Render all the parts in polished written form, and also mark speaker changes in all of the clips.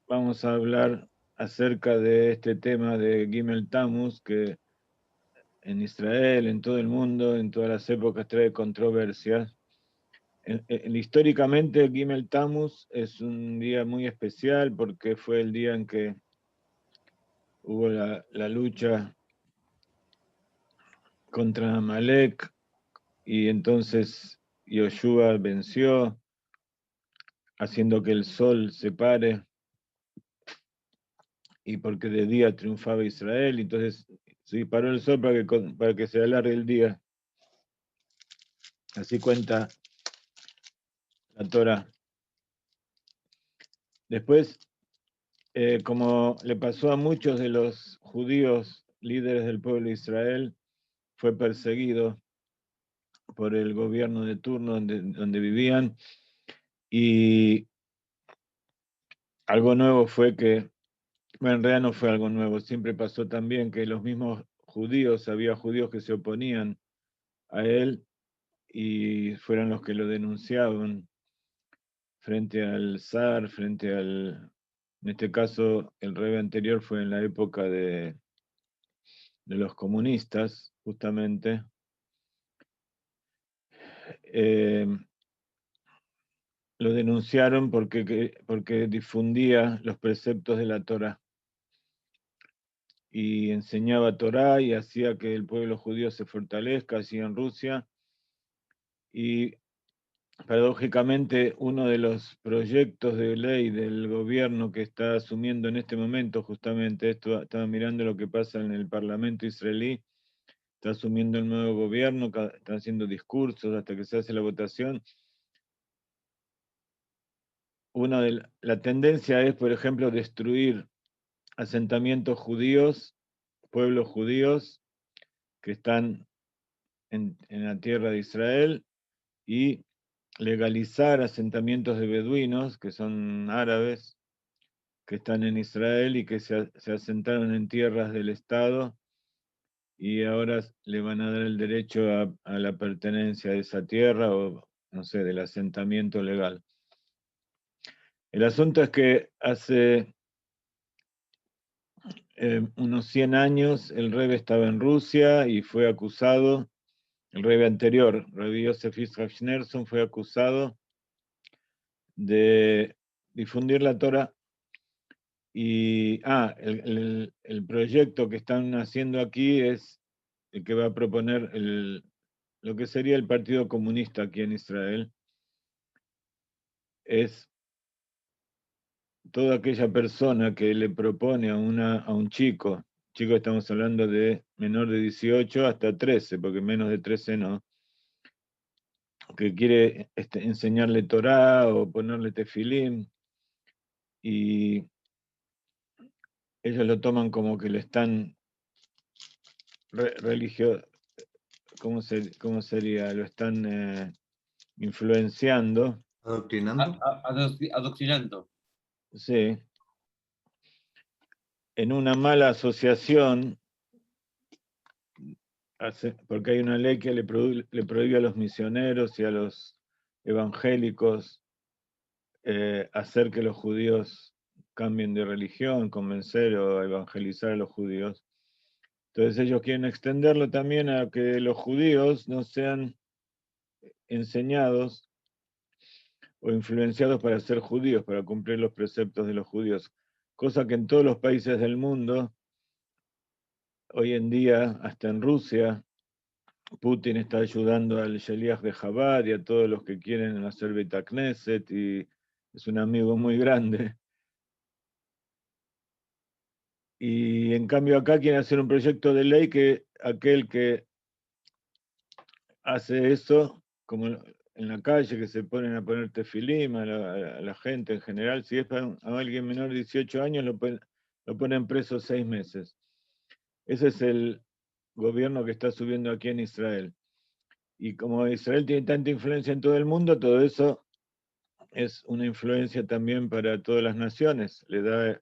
Speaker 1: vamos a hablar acerca de este tema de Gimel Tammuz, que en Israel, en todo el mundo, en todas las épocas trae controversias. Históricamente, Gimel Tammuz es un día muy especial porque fue el día en que hubo la lucha contra Amalek y entonces Yoshua venció, haciendo que el sol se pare, y porque de día triunfaba Israel, entonces se disparó el sol para que se alargue el día. Así cuenta la Torá. Después, como le pasó a muchos de los judíos líderes del pueblo de Israel, fue perseguido por el gobierno de turno donde vivían, y algo nuevo fue que, bueno, en realidad no fue algo nuevo, siempre pasó también que los mismos judíos, había judíos que se oponían a él y fueron los que lo denunciaban frente al zar, en este caso el rebe anterior fue en la época de los comunistas, justamente. Eh, lo denunciaron porque difundía los preceptos de la Torá y enseñaba Torá y hacía que el pueblo judío se fortalezca así en Rusia. Y paradójicamente, uno de los proyectos de ley del gobierno que está asumiendo en este momento, justamente esto, estaba mirando lo que pasa en el Parlamento israelí, está asumiendo el nuevo gobierno, están haciendo discursos hasta que se hace la votación. La tendencia es, por ejemplo, destruir asentamientos judíos, pueblos judíos que están en la tierra de Israel, y legalizar asentamientos de beduinos, que son árabes, que están en Israel y que se asentaron en tierras del Estado, y ahora le van a dar el derecho a la pertenencia de esa tierra, o no sé, del asentamiento legal. El asunto es que hace unos 100 años el rebe estaba en Rusia y fue acusado, el rebe anterior, Rabbi Yosef Yitzhak Schneerson, fue acusado de difundir la Torah. Y el proyecto que están haciendo aquí es el que va a proponer lo que sería el Partido Comunista aquí en Israel. Es toda aquella persona que le propone a un chico, estamos hablando de menor de 18 hasta 13, porque menos de 13 no, que quiere enseñarle Torá o ponerle tefilim, y ellos lo toman como que le están religio, ¿cómo sería? Lo están influenciando.
Speaker 2: Adoctrinando.
Speaker 3: Adoctrinando.
Speaker 1: Sí, en una mala asociación, porque hay una ley que le prohíbe a los misioneros y a los evangélicos hacer que los judíos cambien de religión, convencer o evangelizar a los judíos. Entonces ellos quieren extenderlo también a que los judíos no sean enseñados o influenciados para ser judíos, para cumplir los preceptos de los judíos, cosa que en todos los países del mundo, hoy en día, hasta en Rusia, Putin está ayudando al Sheliach de Chabad y a todos los que quieren hacer Beit Knesset, y es un amigo muy grande. Y en cambio acá quieren hacer un proyecto de ley que aquel que hace eso, como en la calle, que se ponen a poner tefilim a la gente en general, si es para alguien menor de 18 años, lo ponen preso 6 meses. Ese es el gobierno que está subiendo aquí en Israel. Y como Israel tiene tanta influencia en todo el mundo, todo eso es una influencia también para todas las naciones. Le da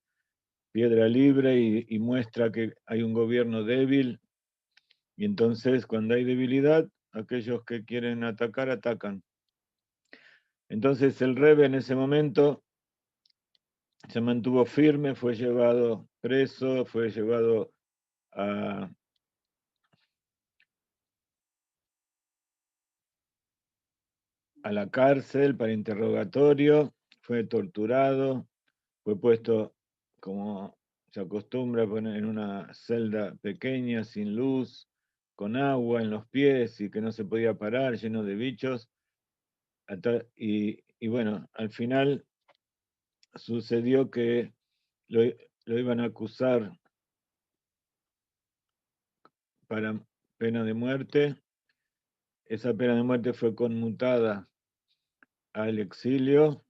Speaker 1: piedra libre y muestra que hay un gobierno débil, y entonces cuando hay debilidad, aquellos que quieren atacar, atacan. Entonces el Rebbe en ese momento se mantuvo firme, fue llevado preso, fue llevado a la cárcel para interrogatorio, fue torturado, fue puesto, como se acostumbra, poner en una celda pequeña, sin luz, con agua en los pies y que no se podía parar, lleno de bichos. Y bueno, al final sucedió que lo iban a acusar para pena de muerte. Esa pena de muerte fue conmutada al exilio,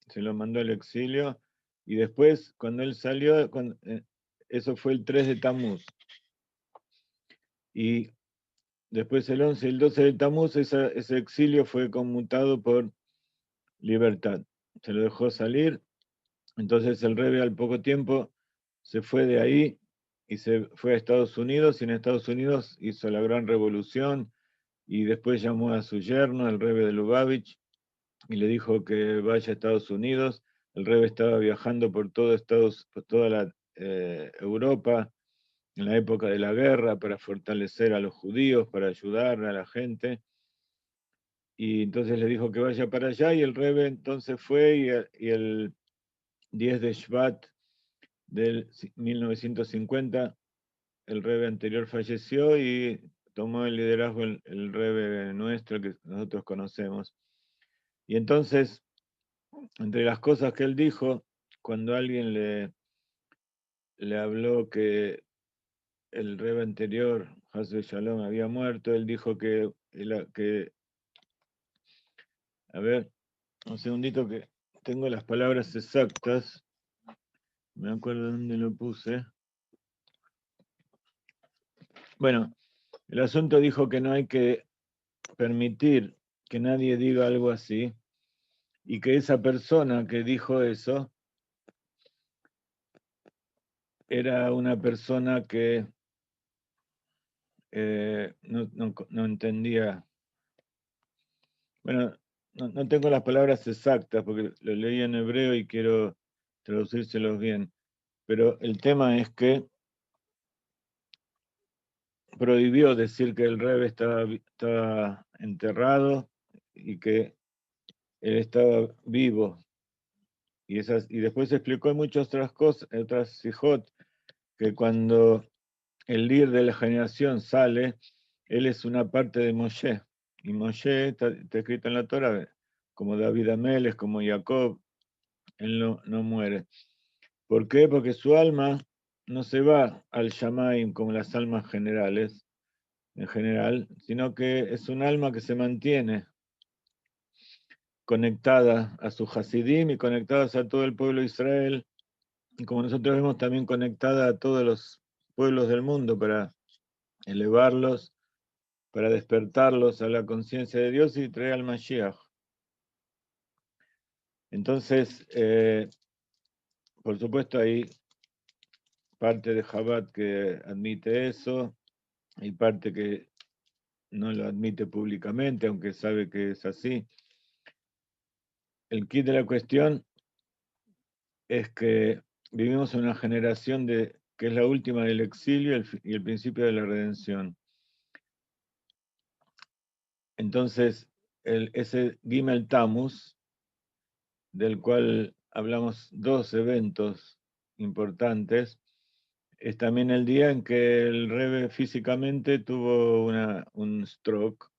Speaker 1: se lo mandó al exilio, y después, cuando él salió, eso fue el 3 de Tamuz, y después el 11 y el 12 de Tamuz, ese exilio fue conmutado por libertad. Se lo dejó salir, entonces el Rebbe al poco tiempo se fue de ahí y se fue a Estados Unidos, y en Estados Unidos hizo la gran revolución, y después llamó a su yerno, el Rebbe de Lubavitch, y le dijo que vaya a Estados Unidos. El Rebbe estaba viajando por por toda la Europa en la época de la guerra para fortalecer a los judíos, para ayudar a la gente. Y entonces le dijo que vaya para allá, y el Rebbe entonces fue, y el 10 de Shvat del 1950, el Rebbe anterior falleció y tomó el liderazgo el Rebbe nuestro que nosotros conocemos. Y entonces, entre las cosas que él dijo, cuando alguien le habló que el Rebbe anterior, Hasbe Shalom, había muerto, él dijo a ver, un segundito que tengo las palabras exactas, me acuerdo dónde lo puse. Bueno, el asunto dijo que no hay que permitir que nadie diga algo así, y que esa persona que dijo eso era una persona que no entendía. Bueno, no tengo las palabras exactas porque lo leí en hebreo y quiero traducírselos bien, pero el tema es que prohibió decir que el Rebbe estaba enterrado y que él estaba vivo. Y después explicó muchas otras cosas, otras sijot, que cuando el líder de la generación sale, él es una parte de Moshe. Y Moshe está escrito en la Torah, como David Ameles, como Jacob, él no muere. ¿Por qué? Porque su alma no se va al Shamaim como las almas generales, en general, sino que es un alma que se mantiene conectada a su Hasidim y conectada a todo el pueblo de Israel, y como nosotros vemos, también conectada a todos los pueblos del mundo para elevarlos, para despertarlos a la conciencia de Dios y traer al Mashiach. Entonces, por supuesto, hay parte de Chabad que admite eso, y parte que no lo admite públicamente, aunque sabe que es así. El kit de la cuestión es que vivimos en una generación que es la última del exilio y el principio de la redención. Entonces, ese Gimel Tammuz, del cual hablamos dos eventos importantes, es también el día en que el Rebbe físicamente tuvo un stroke,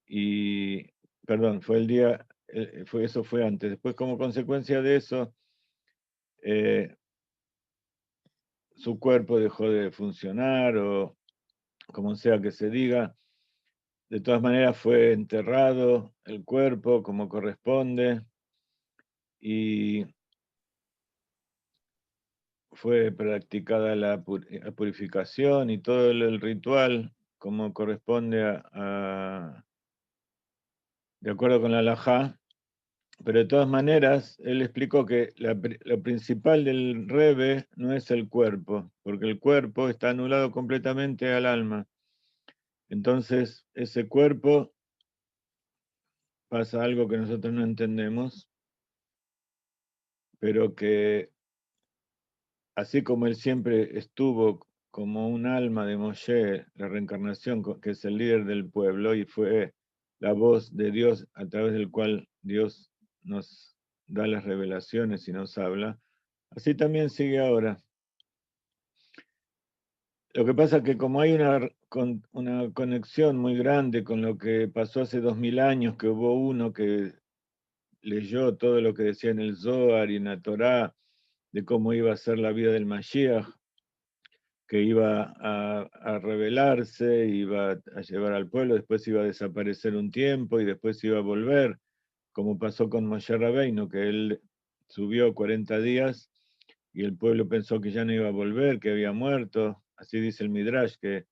Speaker 1: y, perdón, fue el día, eso fue antes. Después, como consecuencia de eso, su cuerpo dejó de funcionar, o como sea que se diga. De todas maneras, fue enterrado el cuerpo como corresponde, y fue practicada la purificación y todo el ritual como corresponde de acuerdo con la halajá. Pero de todas maneras, él explicó que lo principal del Rebbe no es el cuerpo, porque el cuerpo está anulado completamente al alma. Entonces, ese cuerpo pasa algo que nosotros no entendemos, pero que así como él siempre estuvo como un alma de Moshe, la reencarnación, que es el líder del pueblo, y fue la voz de Dios a través del cual Dios nos da las revelaciones y nos habla, así también sigue ahora. Lo que pasa es que como hay una conexión muy grande con lo que pasó hace 2000 años, que hubo uno que leyó todo lo que decía en el Zohar y en la Torá, de cómo iba a ser la vida del Mashiach, que iba a rebelarse, iba a llevar al pueblo, después iba a desaparecer un tiempo y después iba a volver, como pasó con Moshe Rabbeinu, que él subió 40 días y el pueblo pensó que ya no iba a volver, que había muerto. Así dice el Midrash, que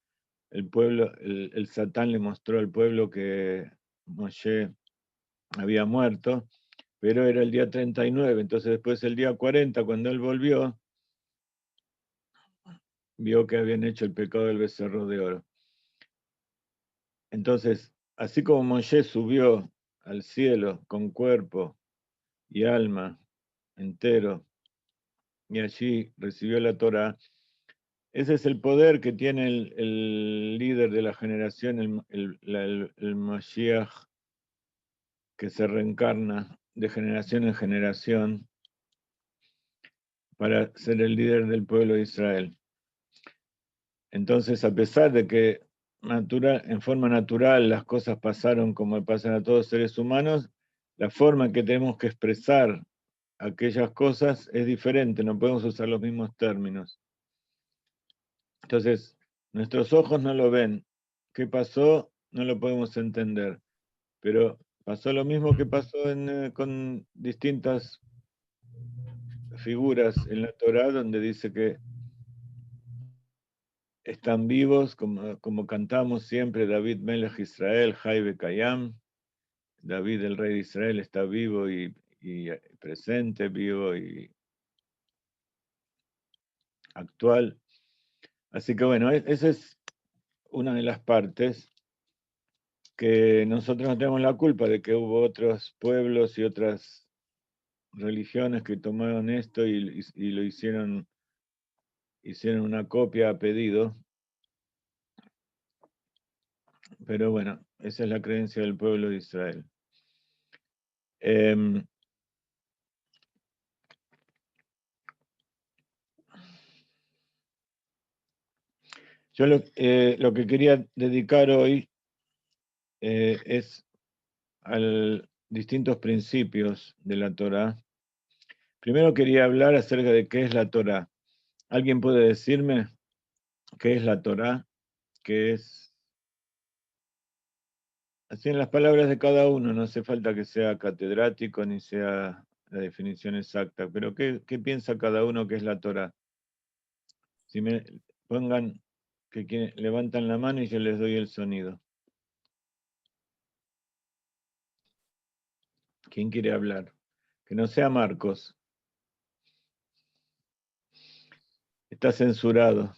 Speaker 1: el pueblo, el Satán le mostró al pueblo que Moshe había muerto, pero era el día 39, entonces después el día 40, cuando él volvió, vio que habían hecho el pecado del becerro de oro. Entonces, así como Moshe subió al cielo con cuerpo y alma entero, y allí recibió la Torá, ese es el poder que tiene el líder de la generación, el Mashiach, que se reencarna de generación en generación para ser el líder del pueblo de Israel. Entonces, a pesar de que en forma natural las cosas pasaron como pasan a todos los seres humanos, la forma en que tenemos que expresar aquellas cosas es diferente, no podemos usar los mismos términos. Entonces, nuestros ojos no lo ven. ¿Qué pasó? No lo podemos entender. Pero pasó lo mismo que pasó con distintas figuras en la Torá, donde dice que están vivos, como cantamos siempre, David Melech Israel, Jai Kayam. David, el rey de Israel, está vivo y presente, vivo y actual. Así que bueno, esa es una de las partes que nosotros no tenemos la culpa de que hubo otros pueblos y otras religiones que tomaron esto y lo hicieron una copia a pedido. Pero bueno, esa es la creencia del pueblo de Israel. Yo lo que quería dedicar hoy es a distintos principios de la Torá. Primero quería hablar acerca de qué es la Torá. ¿Alguien puede decirme qué es la Torá? ¿Qué es? Así en las palabras de cada uno, no hace falta que sea catedrático ni sea la definición exacta, pero ¿qué piensa cada uno que es la Torá? Si me pongan que levantan la mano y yo les doy el sonido. ¿Quién quiere hablar? Que no sea Marcos. Está censurado.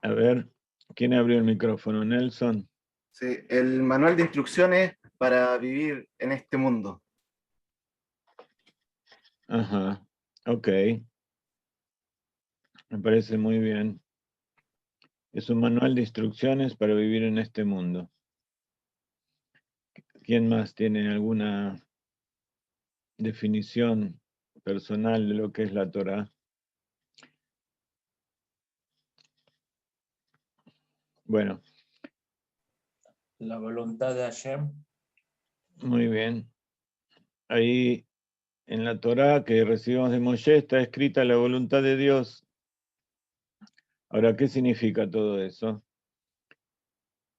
Speaker 1: A ver, ¿quién abrió el micrófono? Nelson.
Speaker 2: Sí, el manual de instrucciones para vivir en este mundo.
Speaker 1: Ajá, ok. Me parece muy bien. Es un manual de instrucciones para vivir en este mundo. ¿Quién más tiene alguna definición personal de lo que es la Torá? Bueno,
Speaker 4: La voluntad de Hashem.
Speaker 1: muy bien. Ahí en la Torá que recibimos de Moshe está escrita la voluntad de Dios. Ahora, ¿qué significa todo eso?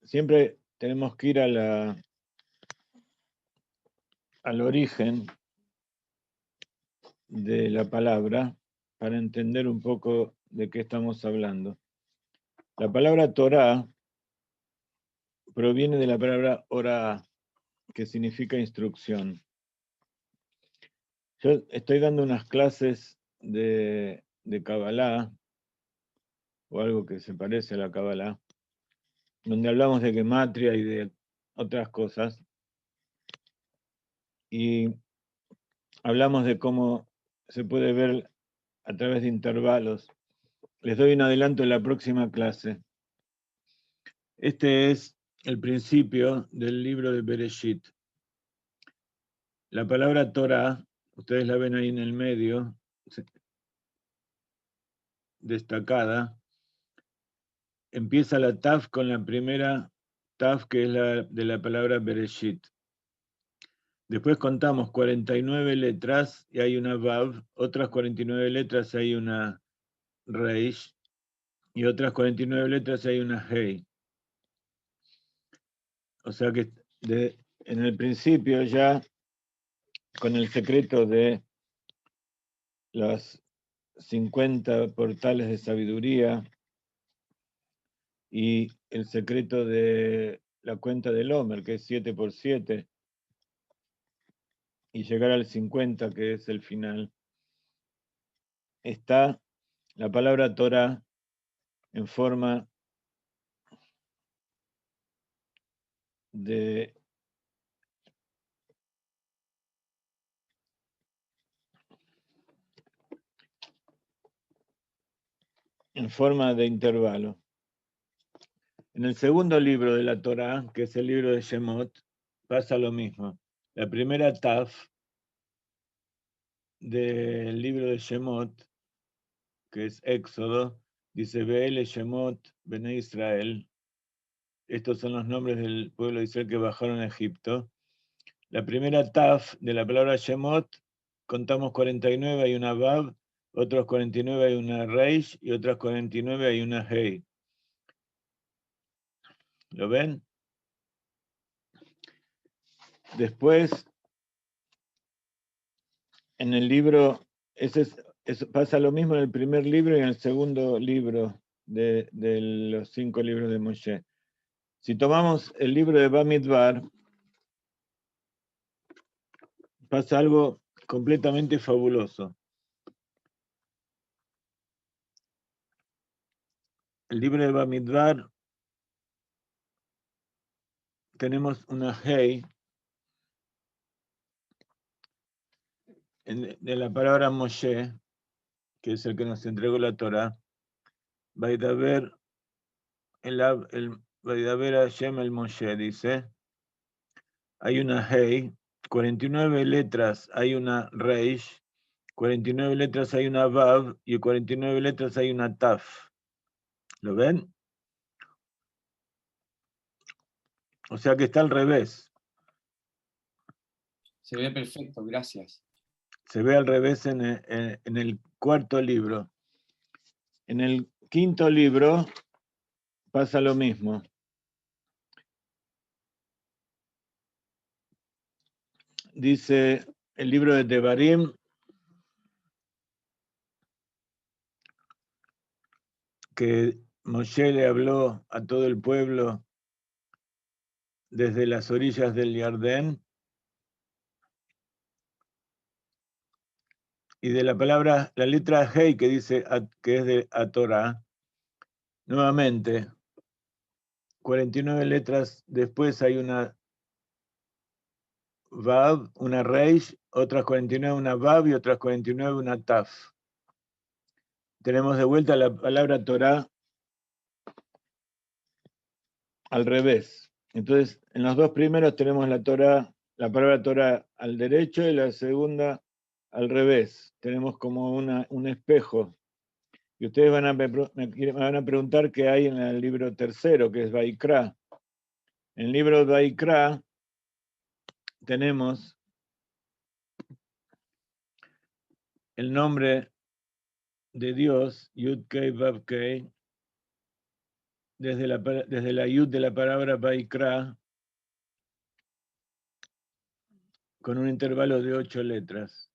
Speaker 1: Siempre tenemos que ir al origen de la palabra para entender un poco de qué estamos hablando. La palabra Torá proviene de la palabra Ora, que significa instrucción. Yo estoy dando unas clases de Kabbalah, o algo que se parece a la Kabbalah, donde hablamos de gematria y de otras cosas. y hablamos de cómo se puede ver a través de intervalos. Les doy un adelanto en la próxima clase. Este es el principio del libro de Bereshit. La palabra Torah, ustedes la ven ahí en el medio, destacada. Empieza la Taf con la primera Taf, que es la de la palabra Bereshit. Después contamos 49 letras y hay una Vav, otras 49 letras y hay una Reish, y otras 49 letras y hay una Hei. O sea que en el principio ya, con el secreto de los 50 portales de sabiduría y el secreto de la cuenta del Homer, que es 7 por 7, y llegar al 50, que es el final, está la palabra Torah en forma de intervalo. En el segundo libro de la Torah, que es el libro de Shemot, pasa lo mismo. La primera Taf del libro de Shemot, que es Éxodo, dice Be'ele Shemot Bene Israel. Estos son los nombres del pueblo de Israel que bajaron a Egipto. La primera Taf de la palabra Shemot, contamos 49, hay una Vav, otros 49 hay una Reish y otras 49 hay una Hei. ¿Lo ven? Después, en el libro, pasa lo mismo en el primer libro y en el segundo libro de los 5 libros de Moshe. Si tomamos el libro de Bamidbar, pasa algo completamente fabuloso. El libro de Bamidbar, tenemos una Hei de la palabra Moshe, que es el que nos entregó la Torah. Vaidaber Hashem el Moshe, dice. Hay una Hei, 49 letras hay una Reish, 49 letras hay una Vav y 49 letras hay una Taf. ¿Lo ven? O sea que está al revés.
Speaker 3: Se ve perfecto, gracias.
Speaker 1: Se ve al revés en el cuarto libro. En el quinto libro pasa lo mismo. Dice el libro de Devarim que Moshe le habló a todo el pueblo desde las orillas del Jardín, y de la palabra, la letra Hei que dice que es de Torah, nuevamente, 49 letras después hay una Vav, una Reish, otras 49 una Vav y otras 49 una Taf. Tenemos de vuelta la palabra Torah al revés. Entonces, en los dos primeros tenemos la palabra Torah al derecho y la segunda al revés. Tenemos como un espejo. Y ustedes me van a preguntar qué hay en el libro tercero, que es Vaikra. En el libro de Vaikra tenemos el nombre de Dios, Yud-Kei Vav-Kei, desde la Yud de la palabra Vaikra, con un intervalo de 8 letras.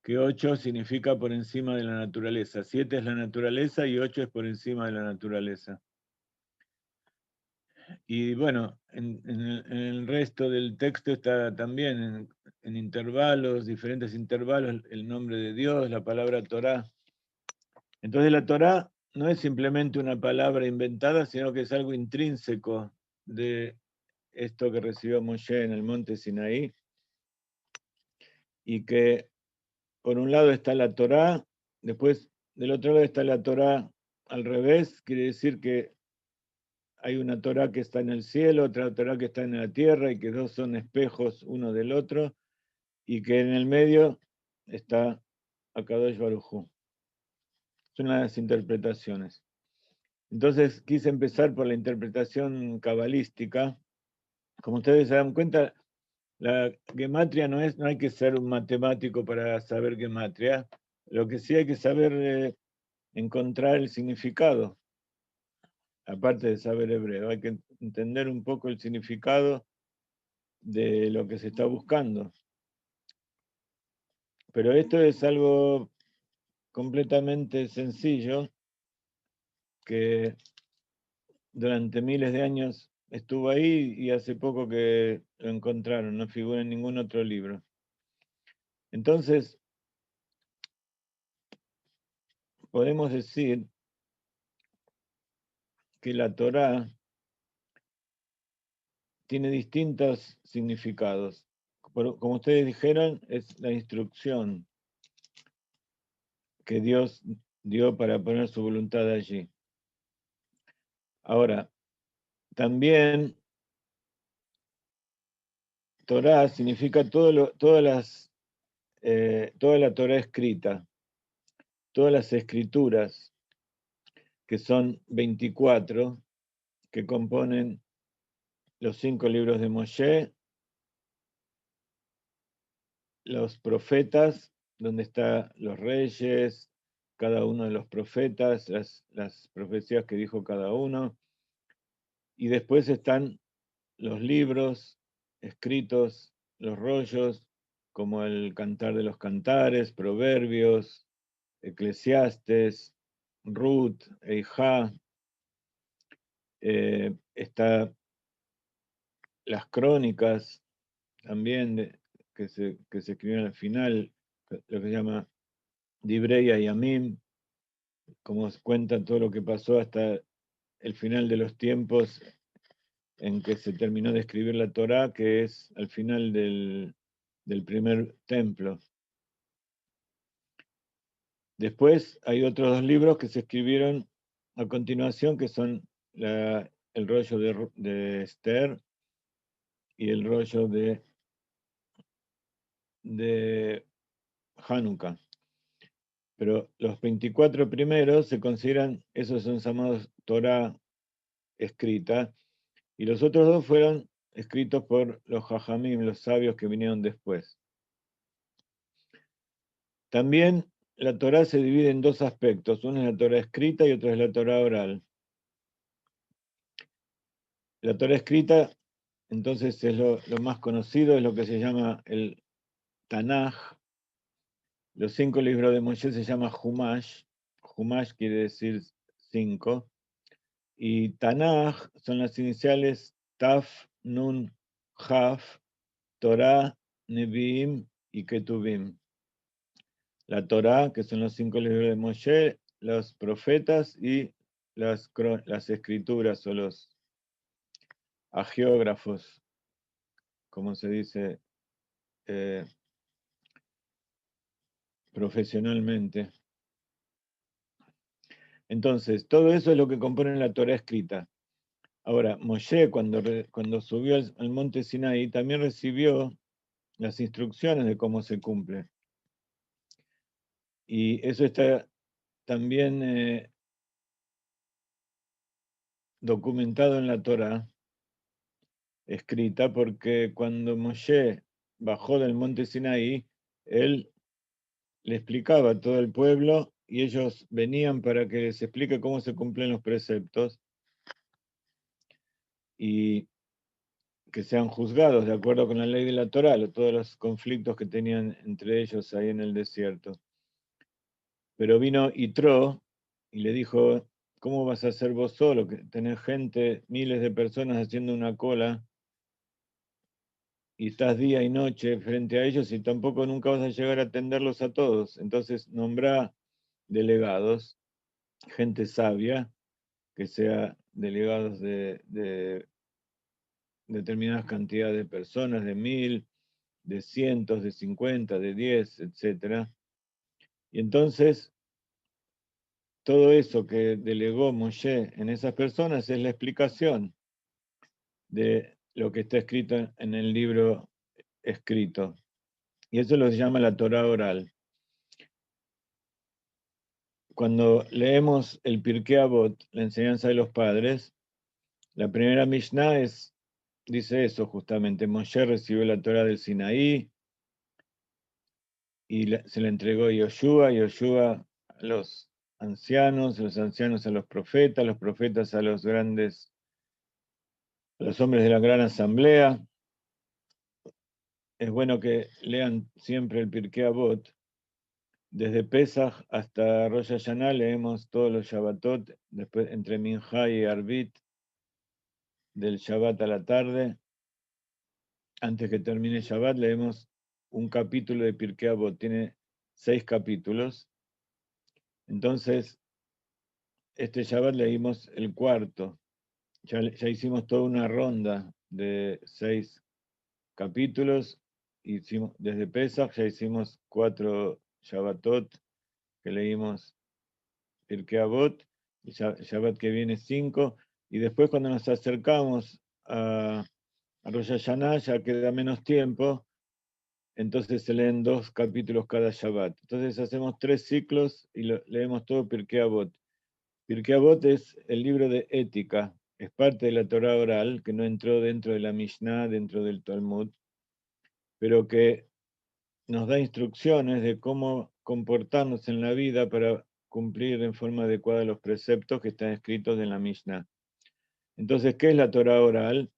Speaker 1: Que 8 significa por encima de la naturaleza. 7 es la naturaleza y 8 es por encima de la naturaleza. Y bueno, en el resto del texto está también en intervalos, diferentes intervalos, el nombre de Dios, la palabra Torah. Entonces la Torah no es simplemente una palabra inventada, sino que es algo intrínseco de esto que recibió Moshe en el monte Sinaí. y que por un lado está la Torá, después del otro lado está la Torá al revés, quiere decir que hay una Torá que está en el cielo, otra Torá que está en la tierra, y que dos son espejos uno del otro, y que en el medio está Akadosh Baruj Hu. Son las interpretaciones. Entonces quise empezar por la interpretación cabalística. Como ustedes se dan cuenta, la gematria no hay que ser un matemático para saber gematria. Lo que sí hay que saber encontrar el significado, aparte de saber hebreo. Hay que entender un poco el significado de lo que se está buscando. Pero esto es algo completamente sencillo que durante miles de años estuvo ahí y hace poco que lo encontraron, no figura en ningún otro libro. Entonces, podemos decir que la Torá tiene distintos significados. Como ustedes dijeron, es la instrucción que Dios dio para poner su voluntad allí. Ahora, también Torá significa toda la Torá escrita, todas las escrituras, que son 24, que componen los 5 libros de Moshe, los profetas, donde están los reyes, cada uno de los profetas, las profecías que dijo cada uno, y después están los libros escritos, los rollos, como el Cantar de los Cantares, Proverbios, Eclesiastes, Ruth, Eijá, está las crónicas también que se escribieron al final, lo que se llama Divrei Hayamim, como cuenta todo lo que pasó hasta el final de los tiempos en que se terminó de escribir la Torá, que es al final del primer templo. Después hay otros 2 libros que se escribieron a continuación, que son el rollo de Esther y el rollo de Hanukkah. Pero los 24 primeros se consideran, esos son llamados Torá escrita, y los otros 2 fueron escritos por los Jajamim, los sabios que vinieron después. También la Torá se divide en 2 aspectos, uno es la Torá escrita y otro es la Torá oral. La Torá escrita, entonces, es lo más conocido, es lo que se llama el Tanaj. Los 5 libros de Moshe se llama Humash. Humash quiere decir 5. Y Tanaj son las iniciales Taf, Nun, Jaf, Torah, Nevi'im y Ketuvim. La Torah, que son los 5 libros de Moshe, los profetas y las escrituras o los agiógrafos, como se dice profesionalmente. Entonces, todo eso es lo que compone la Torah escrita. Ahora, Moshe, cuando subió al monte Sinaí, también recibió las instrucciones de cómo se cumple. Y eso está también documentado en la Torah escrita, porque cuando Moshe bajó del monte Sinaí, él le explicaba a todo el pueblo y ellos venían para que les explique cómo se cumplen los preceptos y que sean juzgados de acuerdo con la ley de la Torá, todos los conflictos que tenían entre ellos ahí en el desierto. Pero vino Yitro y le dijo, ¿cómo vas a hacer vos solo? Que tenés gente, miles de personas haciendo una cola y estás día y noche frente a ellos y tampoco nunca vas a llegar a atenderlos a todos. Entonces nombra delegados, gente sabia, que sea delegados de determinadas cantidades de personas, de 1000, de cientos, de 50, de 10, etc. Y entonces, todo eso que delegó Moshe en esas personas es la explicación de lo que está escrito en el libro escrito. Y eso lo llama la Torá oral. Cuando leemos el Pirkei Avot, la enseñanza de los padres, la primera Mishnah dice eso justamente. Moshe recibió la Torá del Sinaí y se la entregó a Yoshua a los ancianos a los profetas a los grandes, a los hombres de la gran asamblea. Es bueno que lean siempre el Pirkei Avot. Desde Pesach hasta Rosh Hashanah leemos todos los Shabbatot, después entre Minjá y Arbit, del Shabbat a la tarde. Antes que termine Shabbat leemos un capítulo de Pirkei Avot, tiene 6 capítulos. Entonces, este Shabbat leímos el cuarto. Ya hicimos toda una ronda de 6 capítulos. Desde Pesach ya hicimos 4 Shabbatot que leímos Pirkei Avot, el Shabbat que viene 5, y después cuando nos acercamos a Rosh Hashanah ya queda menos tiempo, entonces se leen 2 capítulos cada Shabbat. Entonces hacemos 3 ciclos y leemos todo Pirkei Avot. Pirkei Avot es el libro de ética, es parte de la Torá oral, que no entró dentro de la Mishnah, dentro del Talmud, pero que nos da instrucciones de cómo comportarnos en la vida para cumplir en forma adecuada los preceptos que están escritos en la Mishnah. Entonces, ¿qué es la Torá oral?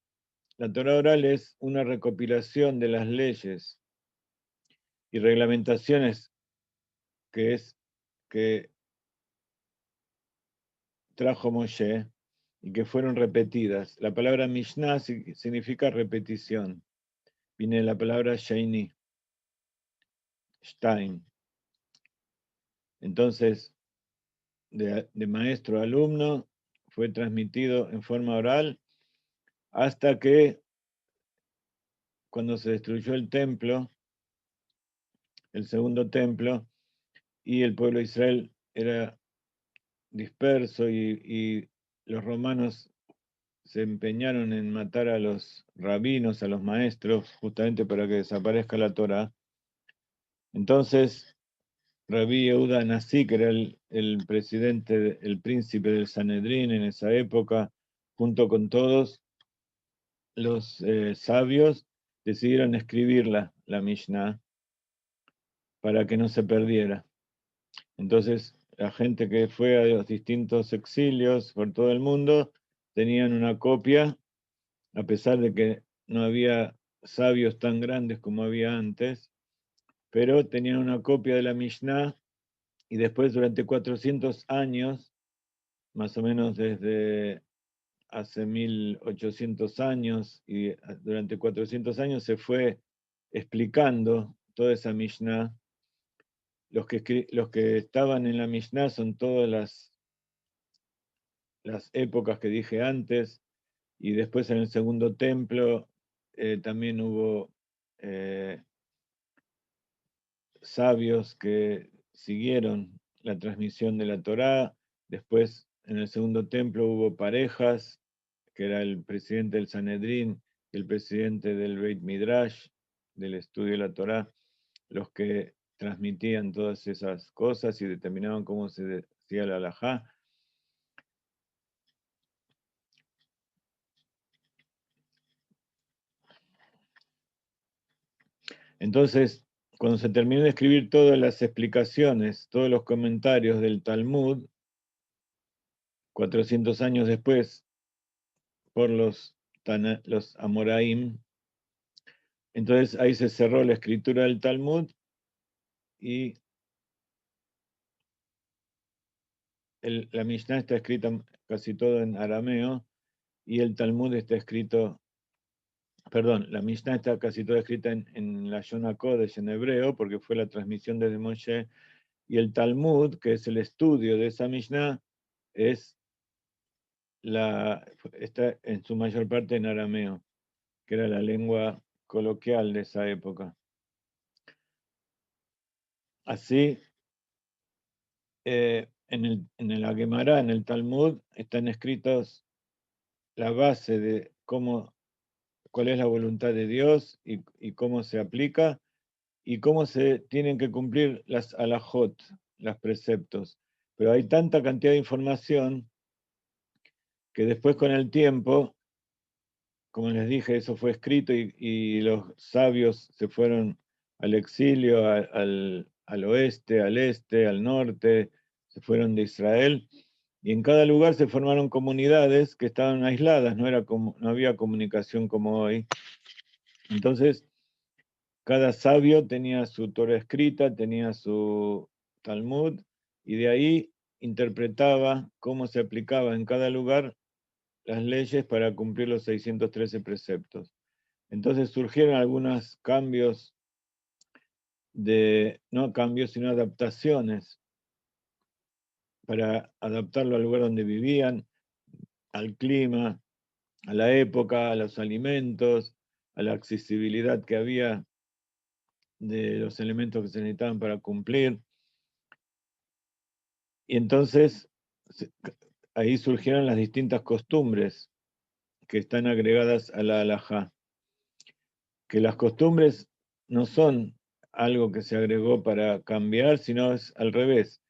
Speaker 1: La Torá oral es una recopilación de las leyes y reglamentaciones que trajo Moshe y que fueron repetidas. La palabra Mishnah significa repetición. Viene de la palabra Shaini, Stein. Entonces, de maestro a alumno, fue transmitido en forma oral hasta que cuando se destruyó el templo, el segundo templo, y el pueblo de Israel era disperso y los romanos se empeñaron en matar a los rabinos, a los maestros, justamente para que desaparezca la Torá. Entonces, Rabí Yehuda Nasi, que era el presidente, el príncipe del Sanedrín en esa época, junto con todos los sabios, decidieron escribir la Mishnah para que no se perdiera. Entonces, la gente que fue a los distintos exilios por todo el mundo tenían una copia, a pesar de que no había sabios tan grandes como había antes, pero tenían una copia de la Mishnah y después durante 400 años, más o menos desde hace 1800 años y durante 400 años se fue explicando toda esa Mishnah. Los que estaban en la Mishnah son todas las épocas que dije antes, y después en el segundo templo también hubo sabios que siguieron la transmisión de la Torá. Después en el segundo templo hubo parejas, que era el presidente del Sanedrín y el presidente del Beit Midrash, del estudio de la Torá, los que transmitían todas esas cosas y determinaban cómo se decía la halajá. Entonces, cuando se terminó de escribir todas las explicaciones, todos los comentarios del Talmud, 400 años después, por los Amoraim, entonces ahí se cerró la escritura del Talmud y la Mishnah está escrita casi todo en arameo y el Talmud está escrito, perdón, la Mishnah está casi toda escrita en la Shona Kodesh, en hebreo, porque fue la transmisión desde Moshe, y el Talmud, que es el estudio de esa Mishnah, está en su mayor parte en arameo, que era la lengua coloquial de esa época. Así, en la Gemara, en el Talmud, están escritos la base de cuál es la voluntad de Dios y cómo se aplica y cómo se tienen que cumplir las alajot, los preceptos. Pero hay tanta cantidad de información que después con el tiempo, como les dije, eso fue escrito y los sabios se fueron al exilio, al oeste, al este, al norte, se fueron de Israel, y en cada lugar se formaron comunidades que estaban aisladas, no había comunicación como hoy. Entonces, cada sabio tenía su Torah escrita, tenía su Talmud, y de ahí interpretaba cómo se aplicaba en cada lugar las leyes para cumplir los 613 preceptos. Entonces surgieron algunos cambios, no cambios, sino adaptaciones, para adaptarlo al lugar donde vivían, al clima, a la época, a los alimentos, a la accesibilidad que había de los elementos que se necesitaban para cumplir. Y entonces ahí surgieron las distintas costumbres que están agregadas a la halajá. Que las costumbres no son algo que se agregó para cambiar, sino es al revés.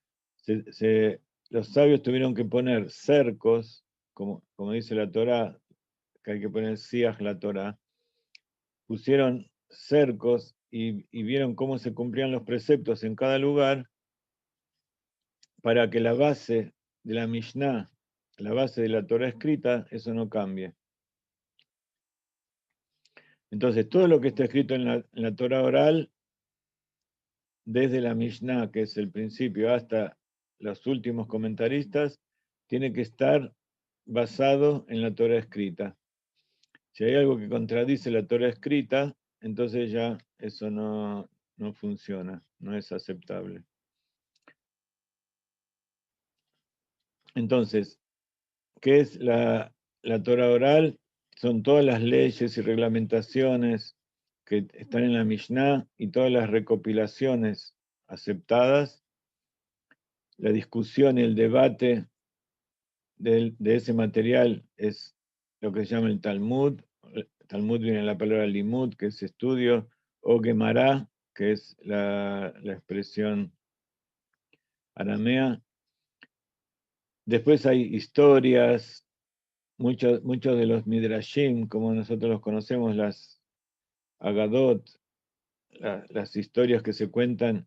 Speaker 1: Los sabios tuvieron que poner cercos, como dice la Torá, que hay que poner siaj la Torá, pusieron cercos y vieron cómo se cumplían los preceptos en cada lugar para que la base de la Mishnah, la base de la Torá escrita, eso no cambie. Entonces, todo lo que está escrito en la Torá oral, desde la Mishnah, que es el principio, hasta los últimos comentaristas, tiene que estar basado en la Torá escrita. Si hay algo que contradice la Torá escrita, entonces ya eso no funciona, no es aceptable. Entonces, ¿qué es la Torá oral? Son todas las leyes y reglamentaciones que están en la Mishnah y todas las recopilaciones aceptadas, la discusión y el debate de ese material es lo que se llama el Talmud. Talmud viene de la palabra limud, que es estudio, o Gemara, que es la expresión aramea. Después hay historias, muchos de los midrashim, como nosotros los conocemos, las agadot, las historias que se cuentan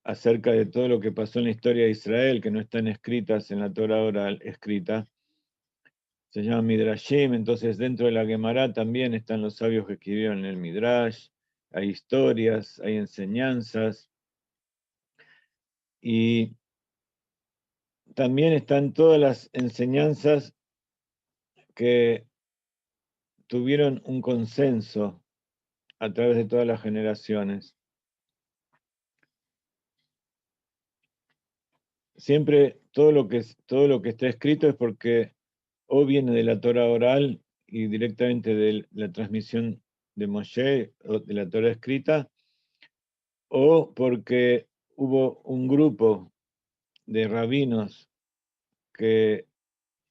Speaker 1: acerca de todo lo que pasó en la historia de Israel, que no están escritas en la Torah oral escrita, se llama midrashim. Entonces dentro de la Gemara también están los sabios que escribieron en el midrash, hay historias, hay enseñanzas, y también están todas las enseñanzas que tuvieron un consenso a través de todas las generaciones. Siempre todo lo que está escrito es porque o viene de la Torah oral y directamente de la transmisión de Moshe o de la Torah escrita, o porque hubo un grupo de rabinos que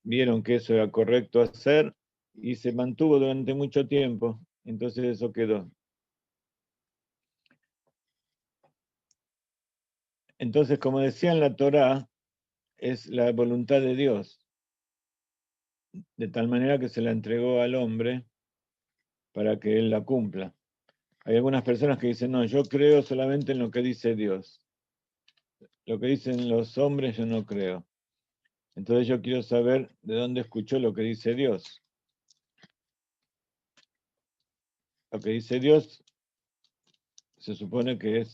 Speaker 1: vieron que eso era correcto hacer y se mantuvo durante mucho tiempo, entonces eso quedó. Entonces, como decía en la Torá, es la voluntad de Dios, de tal manera que se la entregó al hombre para que él la cumpla. Hay algunas personas que dicen, no, yo creo solamente en lo que dice Dios. Lo que dicen los hombres yo no creo. Entonces yo quiero saber de dónde escuchó lo que dice Dios. Lo que dice Dios se supone que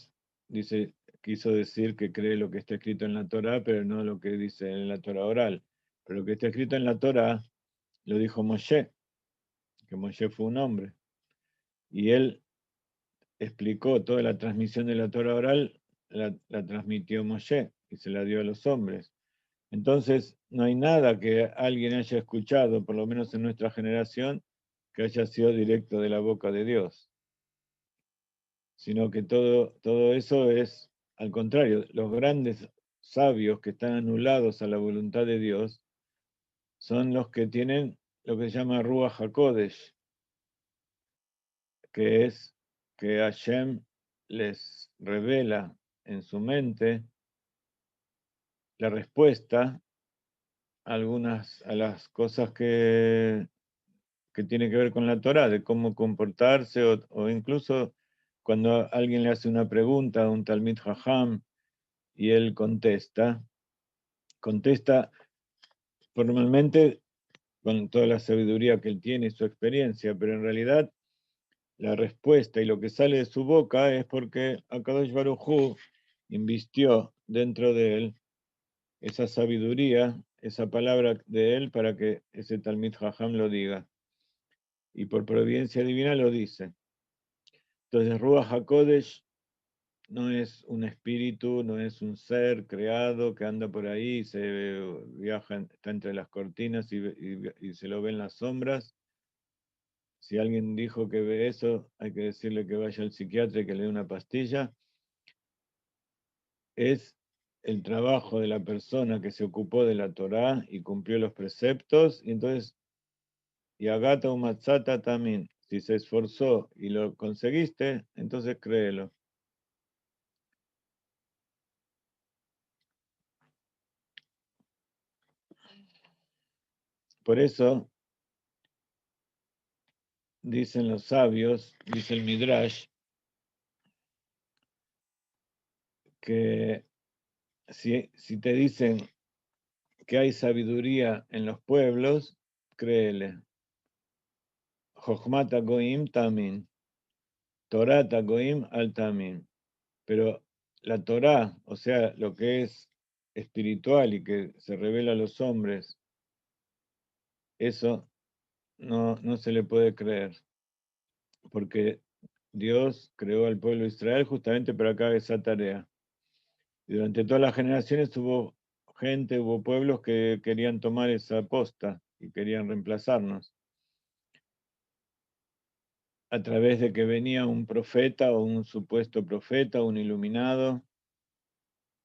Speaker 1: quiso decir que cree lo que está escrito en la Torá, pero no lo que dice en la Torá oral. Pero lo que está escrito en la Torá lo dijo Moshe, que Moshe fue un hombre. Y él explicó toda la transmisión de la Torá oral, la transmitió Moshe y se la dio a los hombres. Entonces, no hay nada que alguien haya escuchado, por lo menos en nuestra generación, que haya sido directo de la boca de Dios, sino que todo eso es al contrario. Los grandes sabios que están anulados a la voluntad de Dios son los que tienen lo que se llama Ruach HaKodesh, que es que Hashem les revela en su mente la respuesta a las cosas que tienen que ver con la Torá, de cómo comportarse, o incluso cuando alguien le hace una pregunta a un Talmid Jajam y él contesta formalmente con toda la sabiduría que él tiene y su experiencia, pero en realidad la respuesta y lo que sale de su boca es porque Akadosh Baruj Hu invistió dentro de él esa sabiduría, esa palabra de él para que ese Talmid Jajam lo diga. Y por providencia divina lo dice. Entonces Ruach HaKodesh no es un espíritu, no es un ser creado que anda por ahí, se viaja, está entre las cortinas y se lo ve en las sombras. Si alguien dijo que ve eso, hay que decirle que vaya al psiquiatra y que le dé una pastilla. Es el trabajo de la persona que se ocupó de la Torá y cumplió los preceptos, y entonces, y agata umatzata también, si se esforzó y lo conseguiste, entonces créelo. Por eso, dicen los sabios, dice el Midrash, que si te dicen que hay sabiduría en los pueblos, créele. Jochmata goim tamin, Torata goim al tamin. Pero la Torá, o sea, lo que es espiritual y que se revela a los hombres, eso no se le puede creer, porque Dios creó al pueblo de Israel justamente para que haga esa tarea. Y durante todas las generaciones hubo pueblos que querían tomar esa posta y querían reemplazarnos, a través de que venía un profeta o un supuesto profeta, un iluminado,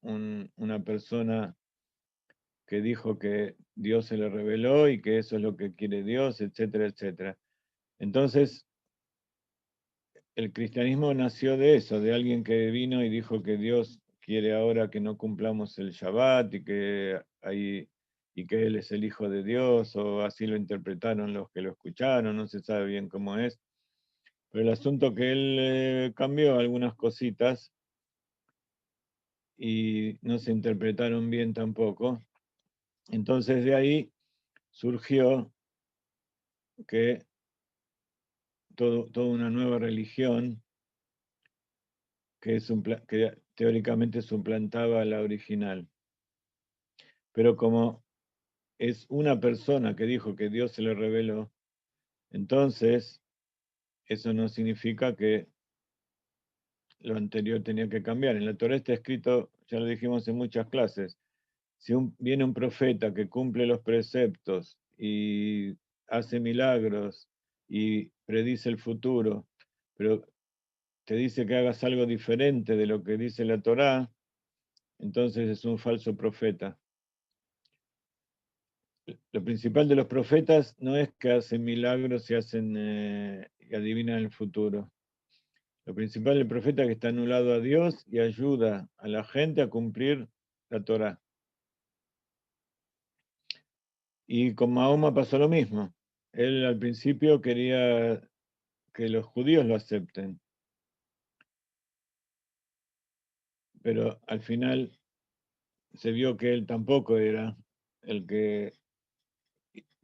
Speaker 1: una persona que dijo que Dios se le reveló y que eso es lo que quiere Dios, etcétera, etcétera. Entonces, el cristianismo nació de eso, de alguien que vino y dijo que Dios quiere ahora que no cumplamos el Shabbat y que Él es el Hijo de Dios, o así lo interpretaron los que lo escucharon, no se sabe bien cómo es. Pero el asunto que Él cambió algunas cositas y no se interpretaron bien tampoco. Entonces de ahí surgió que toda una nueva religión que teóricamente suplantaba a la original. Pero como es una persona que dijo que Dios se le reveló, entonces eso no significa que lo anterior tenía que cambiar. En la Torá está escrito, ya lo dijimos en muchas clases, si viene un profeta que cumple los preceptos y hace milagros y predice el futuro, pero te dice que hagas algo diferente de lo que dice la Torá, entonces es un falso profeta. Lo principal de los profetas no es que hacen milagros y y adivinan el futuro. Lo principal del profeta es que está anulado a Dios y ayuda a la gente a cumplir la Torá. Y con Mahoma pasó lo mismo. Él al principio quería que los judíos lo acepten, pero al final se vio que él tampoco era el que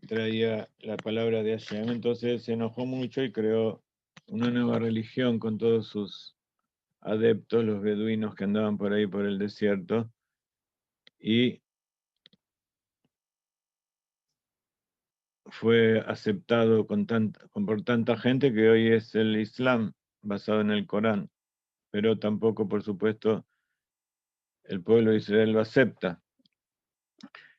Speaker 1: traía la palabra de Hashem, entonces se enojó mucho y creó una nueva religión con todos sus adeptos, los beduinos que andaban por ahí por el desierto, y fue aceptado por tanta gente que hoy es el Islam basado en el Corán, pero tampoco, por supuesto, el pueblo de Israel lo acepta.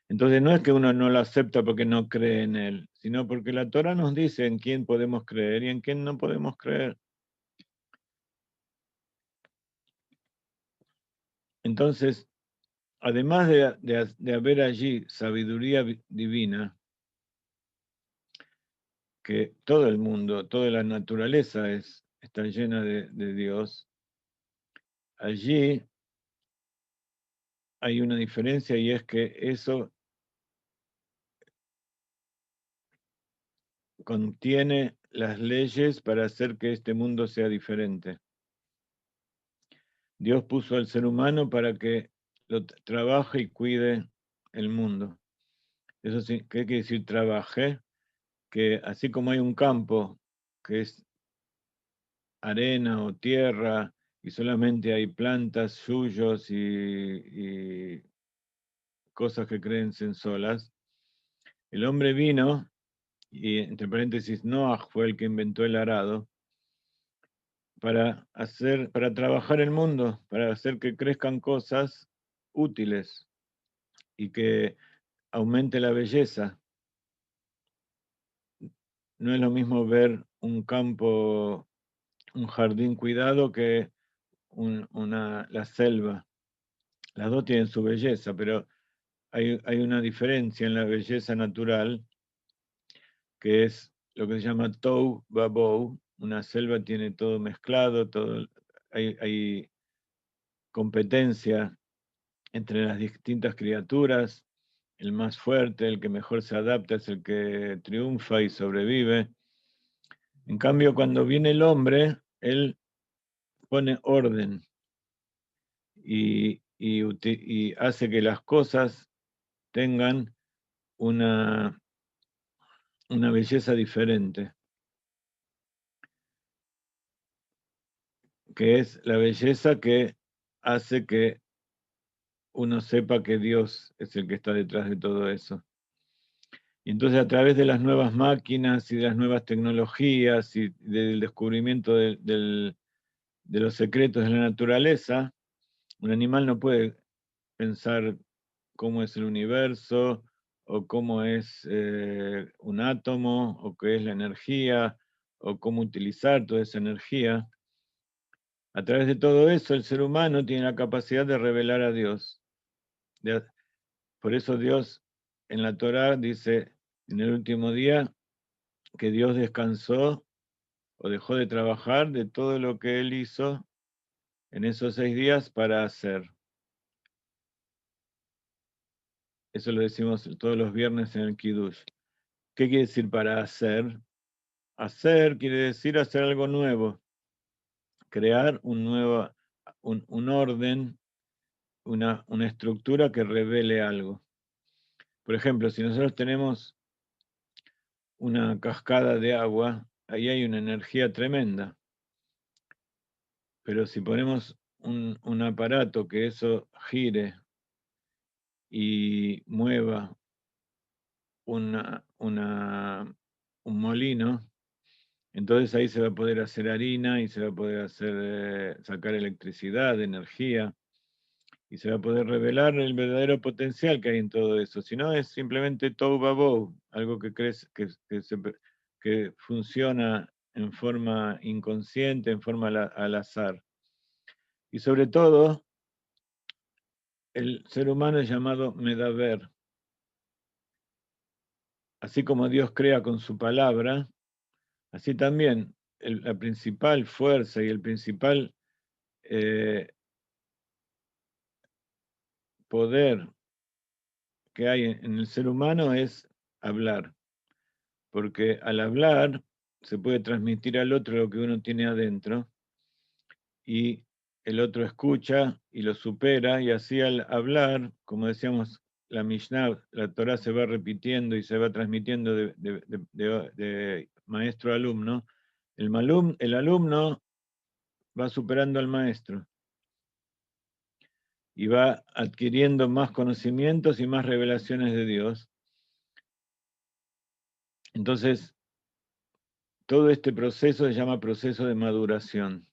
Speaker 1: Entonces no es que uno no lo acepta porque no cree en él, sino porque la Torah nos dice en quién podemos creer y en quién no podemos creer. Entonces, además de haber allí sabiduría divina, que todo el mundo, toda la naturaleza está llena de Dios, allí hay una diferencia y es que eso contiene las leyes para hacer que este mundo sea diferente. Dios puso al ser humano para que lo trabaje y cuide el mundo. Eso sí, ¿qué quiere decir trabaje? Que así como hay un campo que es arena o tierra y solamente hay plantas, suyos y cosas que crecen solas, el hombre vino, y entre paréntesis, Noah fue el que inventó el arado, para trabajar el mundo, para hacer que crezcan cosas útiles y que aumente la belleza. No es lo mismo ver un campo, un jardín cuidado que la selva. Las dos tienen su belleza, pero hay una diferencia en la belleza natural, que es lo que se llama tohu babou. Una selva tiene todo mezclado, hay competencia entre las distintas criaturas. El más fuerte, el que mejor se adapta, es el que triunfa y sobrevive. En cambio, cuando viene el hombre, él pone orden y hace que las cosas tengan una belleza diferente, que es la belleza que hace que uno sepa que Dios es el que está detrás de todo eso. Y entonces, a través de las nuevas máquinas y de las nuevas tecnologías y del descubrimiento de los secretos de la naturaleza, un animal no puede pensar cómo es el universo, o cómo es un átomo, o qué es la energía, o cómo utilizar toda esa energía. A través de todo eso, el ser humano tiene la capacidad de revelar a Dios. Por eso Dios en la Torá dice en el último día que Dios descansó o dejó de trabajar de todo lo que Él hizo en esos 6 días para hacer. Eso lo decimos todos los viernes en el Kiddush. ¿Qué quiere decir para hacer? Hacer quiere decir hacer algo nuevo, crear un orden, una estructura que revele algo. Por ejemplo, si nosotros tenemos una cascada de agua, ahí hay una energía tremenda. Pero si ponemos un aparato que eso gire y mueva un molino, entonces ahí se va a poder hacer harina y se va a poder sacar electricidad, energía, y se va a poder revelar el verdadero potencial que hay en todo eso. Si no, es simplemente tohu babou, algo que crece, que funciona en forma inconsciente, en forma al azar. Y sobre todo, el ser humano es llamado medaber. Así como Dios crea con su palabra, así también la principal fuerza y el principal poder que hay en el ser humano es hablar. Porque al hablar se puede transmitir al otro lo que uno tiene adentro y el otro escucha y lo supera, y así al hablar, como decíamos, la Mishnah, la Torah se va repitiendo y se va transmitiendo de maestro a alumno. El alumno va superando al maestro y va adquiriendo más conocimientos y más revelaciones de Dios. Entonces, todo este proceso se llama proceso de maduración.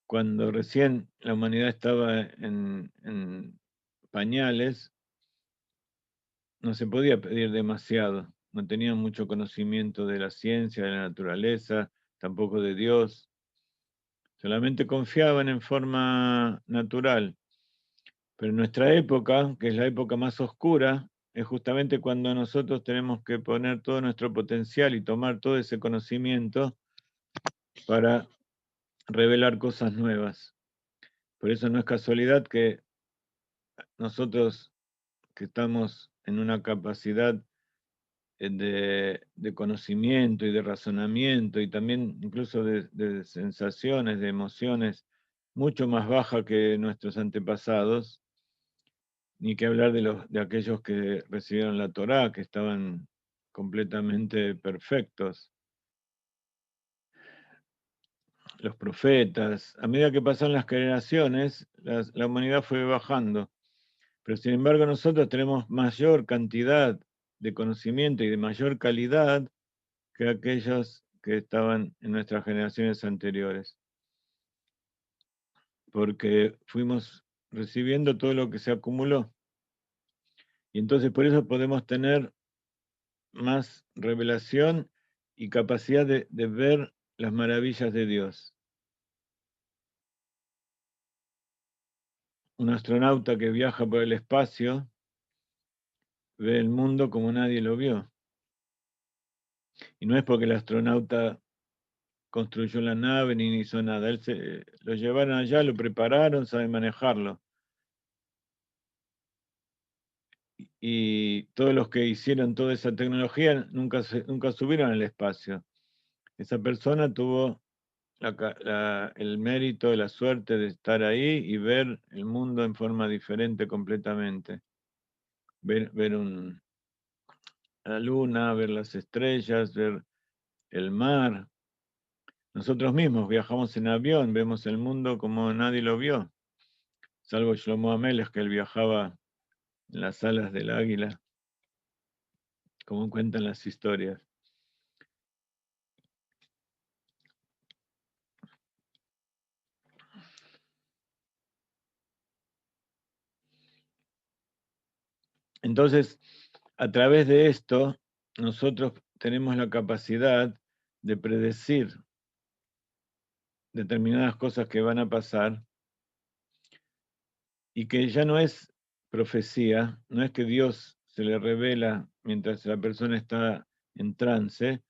Speaker 1: Cuando recién la humanidad estaba en pañales, no se podía pedir demasiado. no tenían mucho conocimiento de la ciencia, de la naturaleza, tampoco de Dios. Solamente confiaban en forma natural. Pero en nuestra época, que es la época más oscura, es justamente cuando nosotros tenemos que poner todo nuestro potencial y tomar todo ese conocimiento para revelar cosas nuevas. Por eso no es casualidad que nosotros, que estamos en una capacidad de conocimiento y de razonamiento y también incluso de sensaciones, de emociones, mucho más baja que nuestros antepasados, ni que hablar de aquellos que recibieron la Torá, que estaban completamente perfectos. Los profetas, a medida que pasan las generaciones, la humanidad fue bajando. Pero sin embargo nosotros tenemos mayor cantidad de conocimiento y de mayor calidad que aquellos que estaban en nuestras generaciones anteriores. Porque fuimos recibiendo todo lo que se acumuló. Y entonces por eso podemos tener más revelación y capacidad de ver las maravillas de Dios. Un astronauta que viaja por el espacio ve el mundo como nadie lo vio. Y no es porque el astronauta construyó la nave ni hizo nada. Lo llevaron allá, lo prepararon, sabe manejarlo. Y todos los que hicieron toda esa tecnología nunca subieron al espacio. Esa persona tuvo el mérito, la suerte de estar ahí y ver el mundo en forma diferente completamente. Ver la luna, ver las estrellas, ver el mar. Nosotros mismos viajamos en avión, vemos el mundo como nadie lo vio, salvo Shlomo Amelech, que él viajaba en las alas del águila, como cuentan las historias. Entonces, a través de esto, nosotros tenemos la capacidad de predecir determinadas cosas que van a pasar y que ya no es profecía, no es que Dios se le revela mientras la persona está en trance,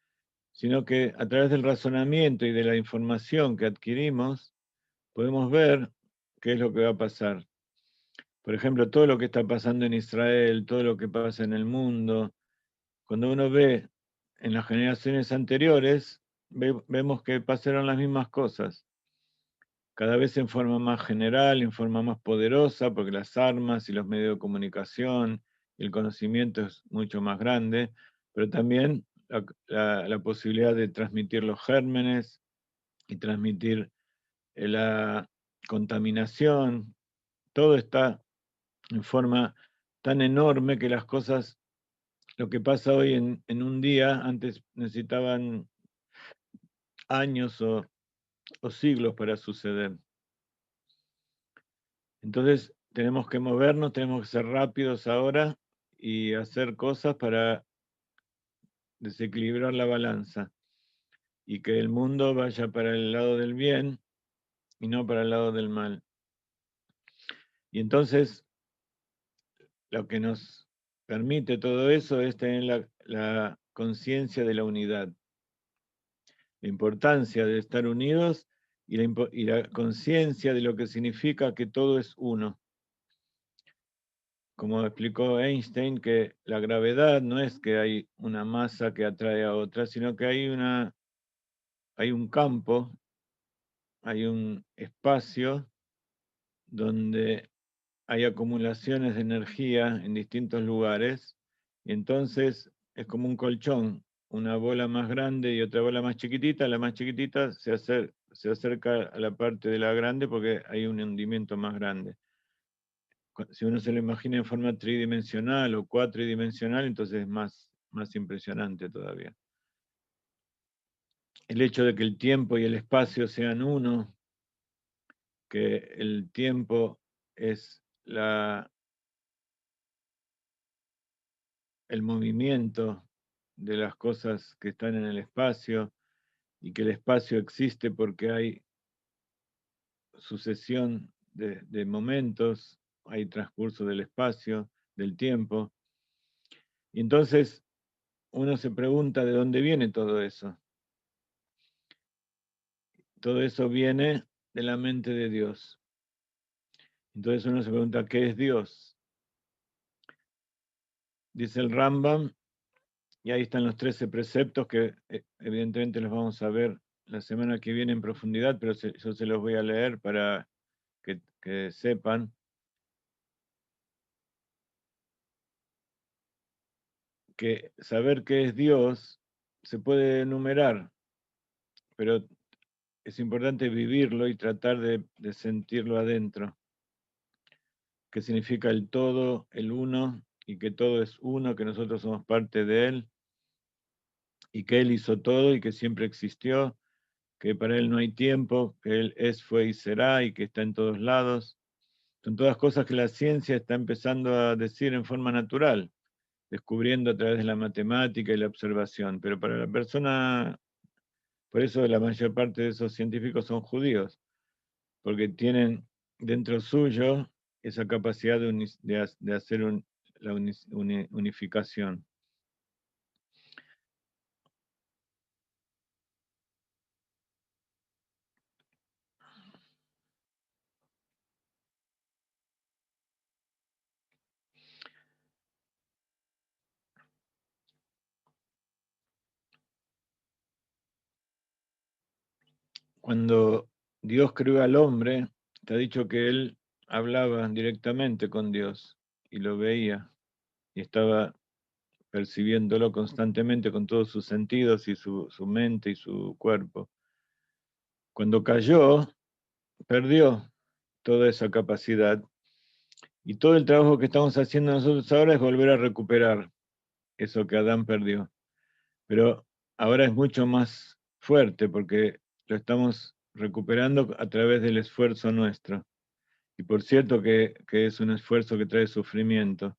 Speaker 1: sino que a través del razonamiento y de la información que adquirimos, podemos ver qué es lo que va a pasar. Por ejemplo, todo lo que está pasando en Israel, todo lo que pasa en el mundo, cuando uno ve en las generaciones anteriores, vemos que pasaron las mismas cosas, cada vez en forma más general, en forma más poderosa, porque las armas y los medios de comunicación, el conocimiento es mucho más grande, pero también la posibilidad de transmitir los gérmenes y transmitir la contaminación, todo está en forma tan enorme que las cosas, lo que pasa hoy en un día, antes necesitaban años o siglos para suceder. Entonces tenemos que movernos, tenemos que ser rápidos ahora y hacer cosas para desequilibrar la balanza y que el mundo vaya para el lado del bien y no para el lado del mal. Y entonces lo que nos permite todo eso es tener la conciencia de la unidad, la importancia de estar unidos y la conciencia de lo que significa que todo es uno. Como explicó Einstein, que la gravedad no es que hay una masa que atrae a otra, sino que hay un campo, hay un espacio donde hay acumulaciones de energía en distintos lugares, y entonces es como un colchón, una bola más grande y otra bola más chiquitita. La más chiquitita se acerca a la parte de la grande porque hay un hundimiento más grande. Si uno se lo imagina en forma tridimensional o cuatridimensional, entonces es más impresionante todavía. El hecho de que el tiempo y el espacio sean uno, que el tiempo es el movimiento de las cosas que están en el espacio, y que el espacio existe porque hay sucesión de momentos, hay transcurso del espacio, del tiempo. Y entonces uno se pregunta de dónde viene todo eso. Todo eso viene de la mente de Dios. Entonces uno se pregunta, ¿qué es Dios? Dice el Rambam, y ahí están los 13 preceptos que evidentemente los vamos a ver la semana que viene en profundidad, pero yo se los voy a leer para que sepan que saber qué es Dios se puede enumerar, pero es importante vivirlo y tratar de sentirlo adentro, que significa el todo, el uno, y que todo es uno, que nosotros somos parte de Él, y que Él hizo todo y que siempre existió, que para Él no hay tiempo, que Él es, fue y será, y que está en todos lados. Son todas cosas que la ciencia está empezando a decir en forma natural, descubriendo a través de la matemática y la observación, pero para la persona, por eso la mayor parte de esos científicos son judíos, porque tienen dentro suyo esa capacidad de hacer la unificación. Cuando Dios creó al hombre, te ha dicho que él hablaba directamente con Dios y lo veía y estaba percibiéndolo constantemente con todos sus sentidos y su mente y su cuerpo. Cuando cayó, perdió toda esa capacidad y todo el trabajo que estamos haciendo nosotros ahora es volver a recuperar eso que Adán perdió. Pero ahora es mucho más fuerte porque lo estamos recuperando a través del esfuerzo nuestro. Y por cierto que es un esfuerzo que trae sufrimiento.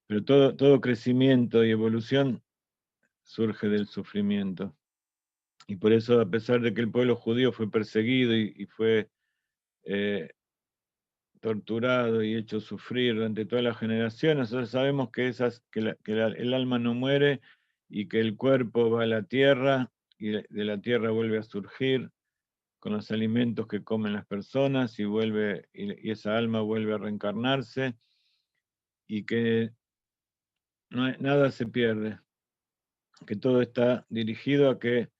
Speaker 1: Pero todo crecimiento y evolución surge del sufrimiento. Y por eso, a pesar de que el pueblo judío fue perseguido y fue torturado y hecho sufrir durante todas las generaciones, nosotros sabemos que el alma no muere y que el cuerpo va a la tierra y de la tierra vuelve a surgir con los alimentos que comen las personas y esa alma vuelve a reencarnarse y que nada se pierde, que todo está dirigido a que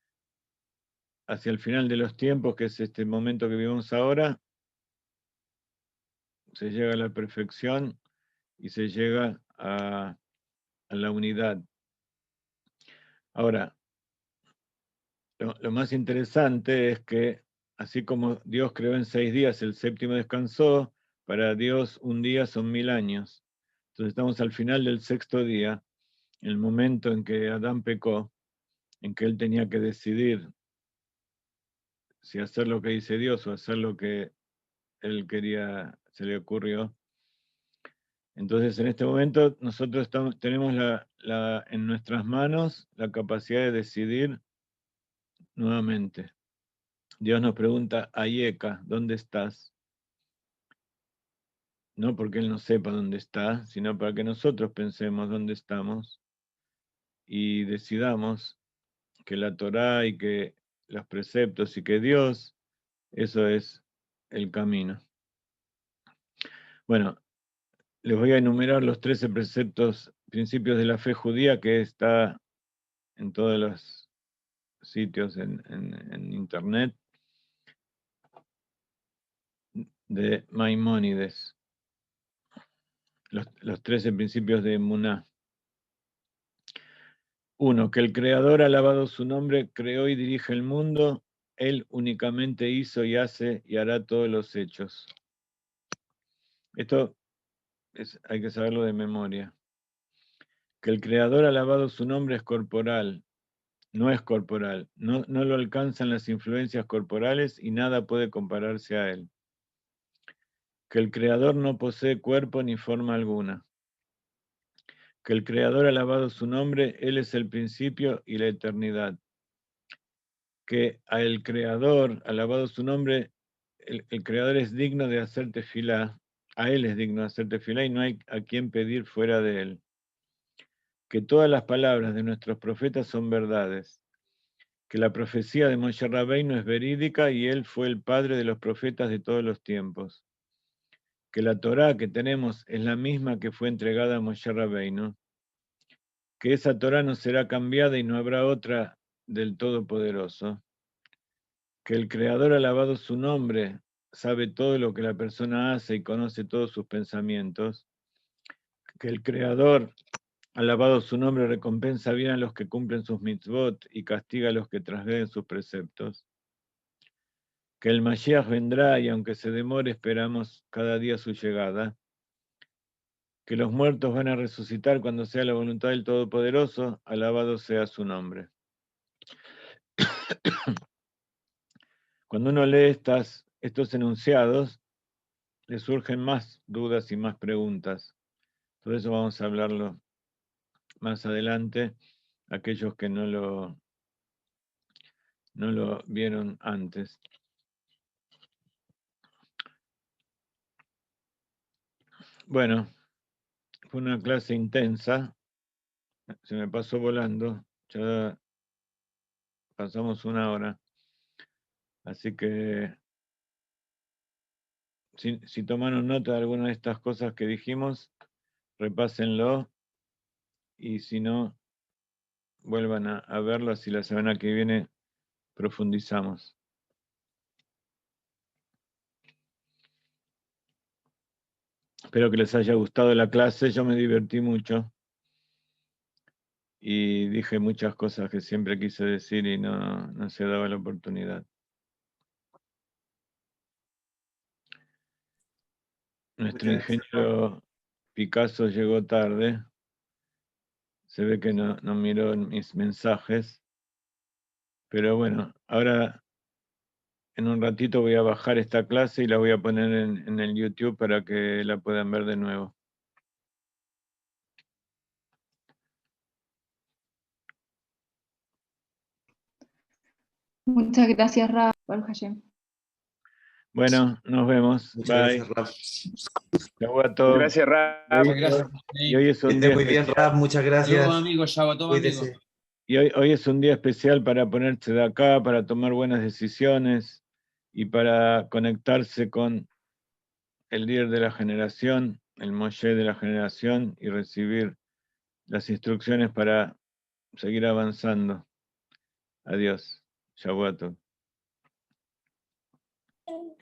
Speaker 1: hacia el final de los tiempos, que es este momento que vivimos ahora, se llega a la perfección y se llega a la unidad. Ahora, lo más interesante es que así como Dios creó en 6 días, el séptimo descansó, para Dios un día son 1000 años. Entonces estamos al final del 6.º día, en el momento en que Adán pecó, en que él tenía que decidir si hacer lo que dice Dios o hacer lo que él quería, se le ocurrió. Entonces, en este momento, nosotros tenemos en nuestras manos la capacidad de decidir nuevamente. Dios nos pregunta, Ayeka, ¿dónde estás? No porque Él no sepa dónde está, sino para que nosotros pensemos dónde estamos y decidamos que la Torá y que los preceptos y que Dios, eso es el camino. Bueno, les voy a enumerar los 13 preceptos, principios de la fe judía, que está en todos los sitios en internet, de Maimónides. Los 13 principios de Emuná. 1. Que el Creador, alabado su nombre, creó y dirige el mundo. Él únicamente hizo y hace y hará todos los hechos. Esto hay que saberlo de memoria. Que el Creador, alabado su nombre, es corporal. No es corporal. No lo alcanzan las influencias corporales y nada puede compararse a él. Que el Creador no posee cuerpo ni forma alguna. Que el Creador, alabado su nombre, Él es el principio y la eternidad. Que al Creador, alabado su nombre, el Creador es digno de hacer tefilá, a Él es digno de hacer tefilá y no hay a quien pedir fuera de Él. Que todas las palabras de nuestros profetas son verdades. Que la profecía de Moshe Rabbeinu es verídica y Él fue el padre de los profetas de todos los tiempos. Que la Torá que tenemos es la misma que fue entregada a Moshe Rabbeinu. Que esa Torá no será cambiada y no habrá otra del Todopoderoso. Que el Creador, alabado su nombre, sabe todo lo que la persona hace y conoce todos sus pensamientos. Que el Creador, alabado su nombre, recompensa bien a los que cumplen sus mitzvot y castiga a los que transgreden sus preceptos. Que el Mashiach vendrá y aunque se demore, esperamos cada día su llegada. Que los muertos van a resucitar cuando sea la voluntad del Todopoderoso, alabado sea su nombre. Cuando uno lee estos enunciados, le surgen más dudas y más preguntas. Todo eso vamos a hablarlo más adelante, aquellos que no lo vieron antes. Bueno, fue una clase intensa, se me pasó volando, ya pasamos 1 hora, así que si tomaron nota de alguna de estas cosas que dijimos, repásenlo, y si no, vuelvan a verlo, así la semana que viene profundizamos. Espero que les haya gustado la clase, yo me divertí mucho y dije muchas cosas que siempre quise decir y no se daba la oportunidad. Nuestro ingeniero Picasso llegó tarde, se ve que no miró mis mensajes, pero bueno, ahora en un ratito voy a bajar esta clase y la voy a poner en el YouTube para que la puedan ver de nuevo.
Speaker 5: Muchas gracias, Rab. Baruch Hashem.
Speaker 1: Bueno, nos vemos.
Speaker 6: Muchas
Speaker 1: Bye.
Speaker 6: gracias, Rab.
Speaker 1: Shavuot.
Speaker 2: Gracias, Rab.
Speaker 3: Muchas gracias.
Speaker 1: Y hoy es
Speaker 6: Que
Speaker 1: un
Speaker 6: esté
Speaker 1: día
Speaker 6: muy bien,
Speaker 1: especial.
Speaker 6: Rab. Muchas
Speaker 3: Saludos,
Speaker 6: gracias.
Speaker 3: amigos. Shabbatov, amigos.
Speaker 6: Cuídese.
Speaker 1: Y hoy es un día especial para ponerse de acá, para tomar buenas decisiones y para conectarse con el líder de la generación, el Moshe de la generación, y recibir las instrucciones para seguir avanzando. Adiós. Shavuot.